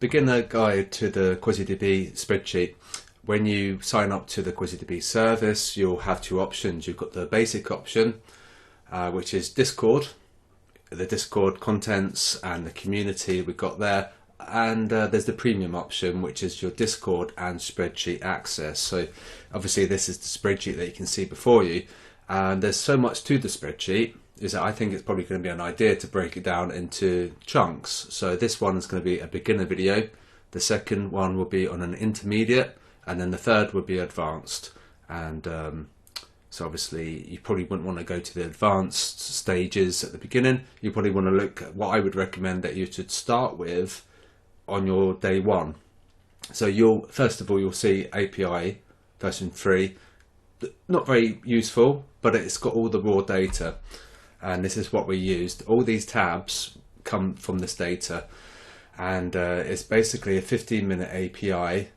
beginner guide to the QDB spreadsheet. When you sign up to the QDB service, you'll have two options. You've got the basic option, which is Discord, the Discord contents and the community we've got there. And there's the premium option, which is your Discord and spreadsheet access. So obviously this is the spreadsheet that you can see before you. And there's so much to the spreadsheet is that I think it's probably going to be an idea to break it down into chunks. So this one is going to be a beginner video. The second one will be on an intermediate, and then the third will be advanced. And so obviously you probably wouldn't want to go to the advanced stages at the beginning. You probably want to look at what I would recommend that you should start with on your day one. So first of all you'll see API version 3. Not very useful, but it's got all the raw data, and this is what we used. All these tabs come from this data, and it's basically a 15-minute API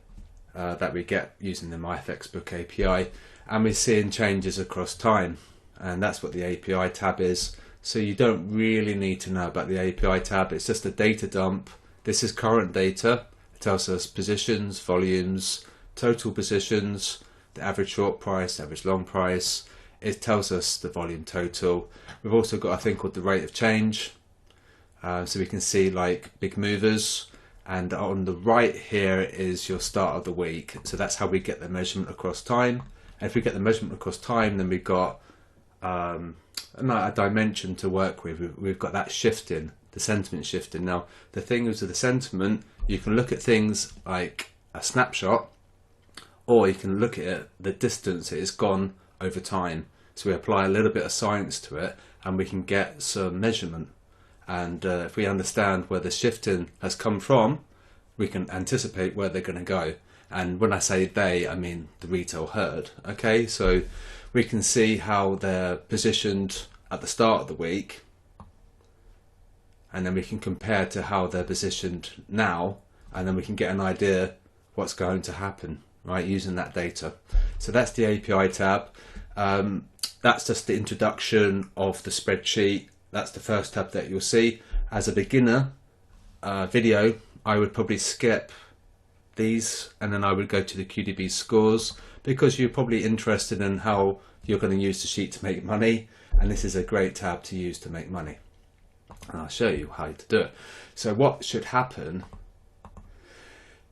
that we get using the MyFXbook API, and we're seeing changes across time, and that's what the API tab is. So you don't really need to know about the API tab. It's just a data dump. This is current data. It tells us positions, volumes, total positions, the average short price, average long price. It tells us the volume total. We've also got a thing called the rate of change, so we can see like big movers, and on the right here is your start of the week. So that's how we get the measurement across time. And if we get the measurement across time, then we've got a dimension to work with. We've got that shifting, the sentiment shifting. Now the thing is with the sentiment, you can look at things like a snapshot, or you can look at it, the distance it has gone over time. So we apply a little bit of science to it, and we can get some measurement. And if we understand where the shifting has come from, we can anticipate where they're going to go. And when I say they, I mean the retail herd. Okay, so we can see how they're positioned at the start of the week, and then we can compare to how they're positioned now, and then we can get an idea what's going to happen, right, using that data. So that's the API tab. That's just the introduction of the spreadsheet. That's the first tab that you'll see. As a beginner video, I would probably skip these, and then I would go to the QDB Scores, because you're probably interested in how you're going to use the sheet to make money, and this is a great tab to use to make money. And I'll show you how to do it. So what should happen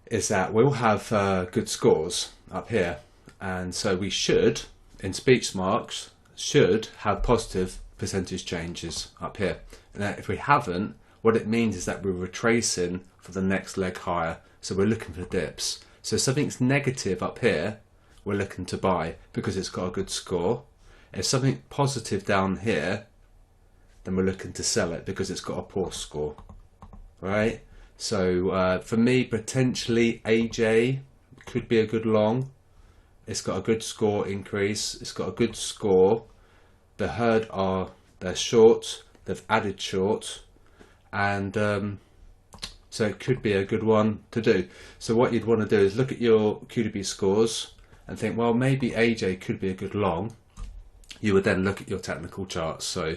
is that we'll have good scores up here, and so we should, in speech marks, should have positive percentage changes up here. Now if we haven't, what it means is that we're retracing for the next leg higher, so we're looking for dips. So if something's negative up here, we're looking to buy because it's got a good score. If something positive down here, then we're looking to sell it because it's got a poor score, right? So for me, potentially AJ could be a good long. It's got a good score increase. It's got a good score. The herd they're short. They've added short, and so it could be a good one to do. So what you'd want to do is look at your QDB scores and think, well, maybe AJ could be a good long. You would then look at your technical charts. So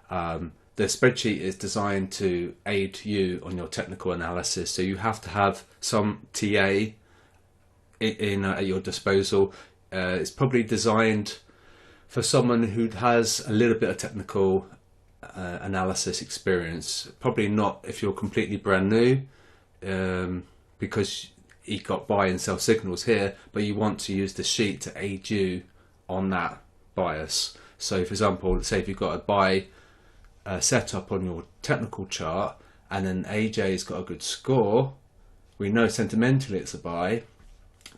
the spreadsheet is designed to aid you on your technical analysis. So you have to have some TA at your disposal. It's probably designed for someone who has a little bit of technical analysis experience. Probably not if you're completely brand new, because you got buy and sell signals here, but you want to use the sheet to aid you on that bias. So for example, say if you've got a buy setup on your technical chart, and then AJ's got a good score, we know sentimentally it's a buy,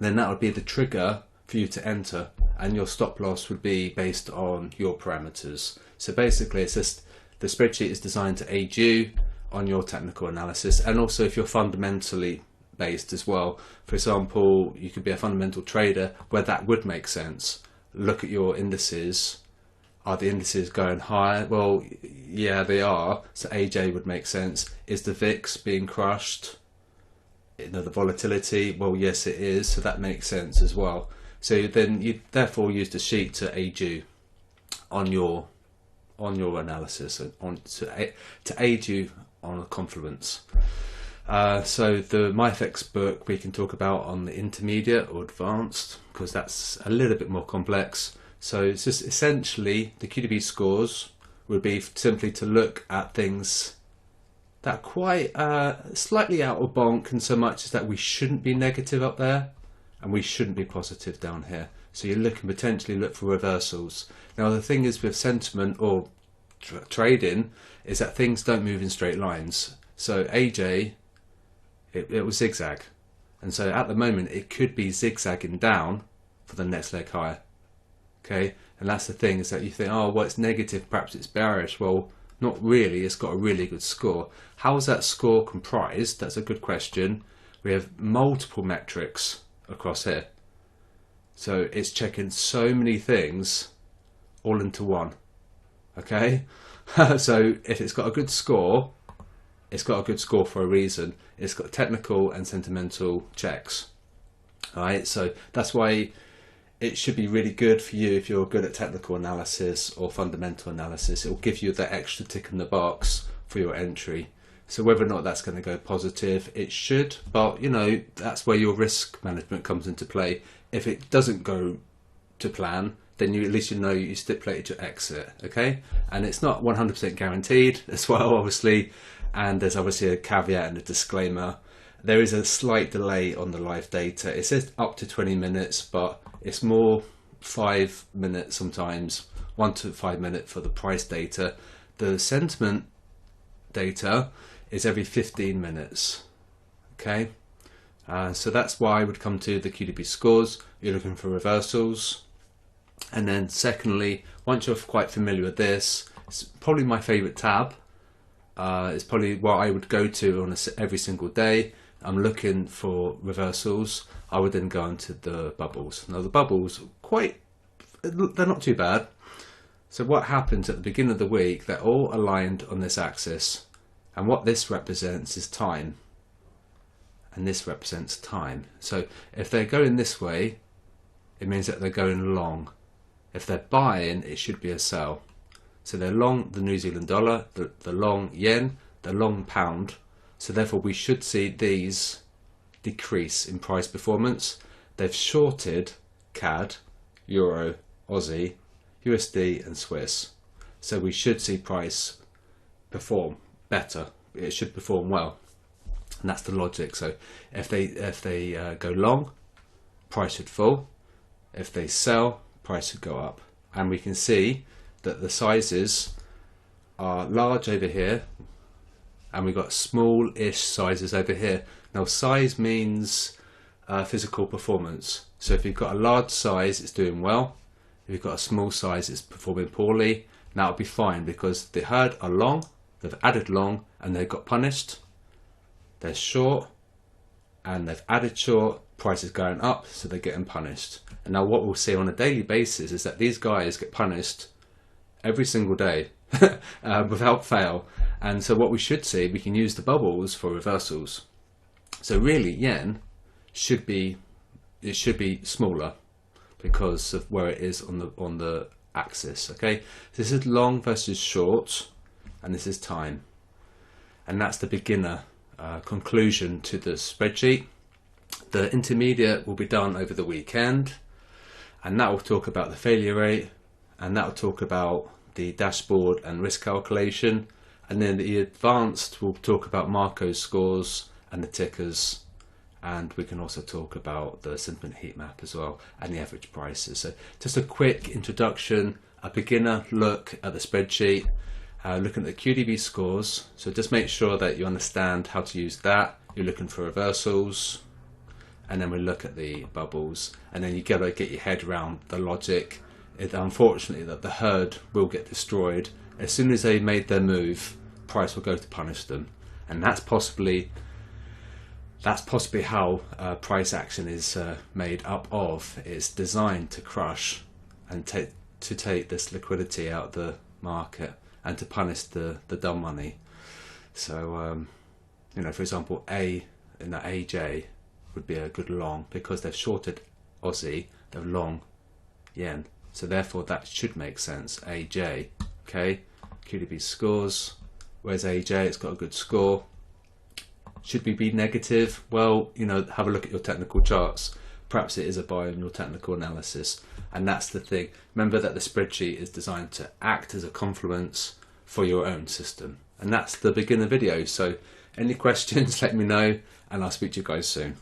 then that would be the trigger for you to enter, and your stop loss would be based on your parameters. So basically it's just the spreadsheet is designed to aid you on your technical analysis, and also if you're fundamentally based as well. For example, you could be a fundamental trader where that would make sense. Look at your indices. Are the indices going higher? Well, yeah, they are. So AJ would make sense. Is the VIX being crushed? You know, the volatility? Well, yes, it is. So that makes sense as well. So then you therefore use the sheet to aid you on your analysis, and to aid you on a confluence. So the MyFX book we can talk about on the intermediate or advanced, because that's a little bit more complex. So it's just essentially the QDB scores would be simply to look at things that are quite slightly out of bonk, in so much as that we shouldn't be negative up there and we shouldn't be positive down here. So you're looking, potentially look for reversals. Now the thing is with sentiment or trading is that things don't move in straight lines. So AJ, it was zigzag, and so at the moment it could be zigzagging down for the next leg higher. Okay, and that's the thing, is that you think, oh well, it's negative, perhaps it's bearish. Well, not really. It's got a really good score. How is that score comprised? That's a good question. We have multiple metrics across here, so it's checking so many things all into one. Okay, so if it's got a good score, it's got a good score for a reason. It's got technical and sentimental checks. Alright, so that's why it should be really good for you if you're good at technical analysis or fundamental analysis. It will give you that extra tick in the box for your entry. So whether or not that's going to go positive, it should, but you know, that's where your risk management comes into play. If it doesn't go to plan, then you at least you know you stipulated your exit, okay? And it's not 100% guaranteed as well, obviously, and there's obviously a caveat and a disclaimer. There is a slight delay on the live data. It says up to 20 minutes, but it's more 5 minutes sometimes, 1 to 5 minutes for the price data. The sentiment data is every 15 minutes, okay? So that's why I would come to the QDB scores. You're looking for reversals. And then secondly, once you're quite familiar with this, it's probably my favorite tab. It's probably what I would go to on every single day. I'm looking for reversals. I would then go into the bubbles. Now the bubbles, they're not too bad. So what happens at the beginning of the week, they're all aligned on this axis. And what this represents is time. And this represents time. So if they're going this way, it means that they're going long. If they're buying, it should be a sell. So they're long the New Zealand dollar, the long yen, the long pound. So therefore we should see these decrease in price performance. They've shorted CAD, Euro, Aussie, USD and Swiss. So we should see price perform better. It should perform well. And that's the logic. So if they go long, price should fall. If they sell, price should go up. And we can see that the sizes are large over here, and we've got small-ish sizes over here. Now size means physical performance. So if you've got a large size, it's doing well. If you've got a small size, it's performing poorly. Now it'll be fine, because the herd are long, they've added long, and they got punished. They're short, and they've added short, price is going up, so they're getting punished. And now what we'll see on a daily basis is that these guys get punished every single day without fail. And so what we should see, we can use the bubbles for reversals. So really yen should be smaller because of where it is on the axis. Okay, this is long versus short, and this is time, and that's the beginner conclusion to the spreadsheet. The intermediate will be done over the weekend, and that will talk about the failure rate, and that will talk about the dashboard and risk calculation, and then the advanced will talk about Marco's scores and the tickers, and we can also talk about the sentiment heat map as well and the average prices. So just a quick introduction, a beginner look at the spreadsheet, looking at the QDB scores. So just make sure that you understand how to use that. You're looking for reversals, and then we look at the bubbles, and then you gotta get your head around the logic. Unfortunately, that the herd will get destroyed as soon as they made their move. Price will go to punish them, and that's possibly how price action is made up of. It's designed to crush and to take this liquidity out of the market and to punish the dumb money. So you know, for example, AJ would be a good long, because they've shorted Aussie, they're long yen, so therefore that should make sense. AJ, okay, QDB scores, where's AJ? It's got a good score. Should we be negative? Well, you know, have a look at your technical charts. Perhaps it is a buy in your technical analysis. And that's the thing. Remember that the spreadsheet is designed to act as a confluence for your own system. And that's the beginner video. So any questions, let me know, and I'll speak to you guys soon.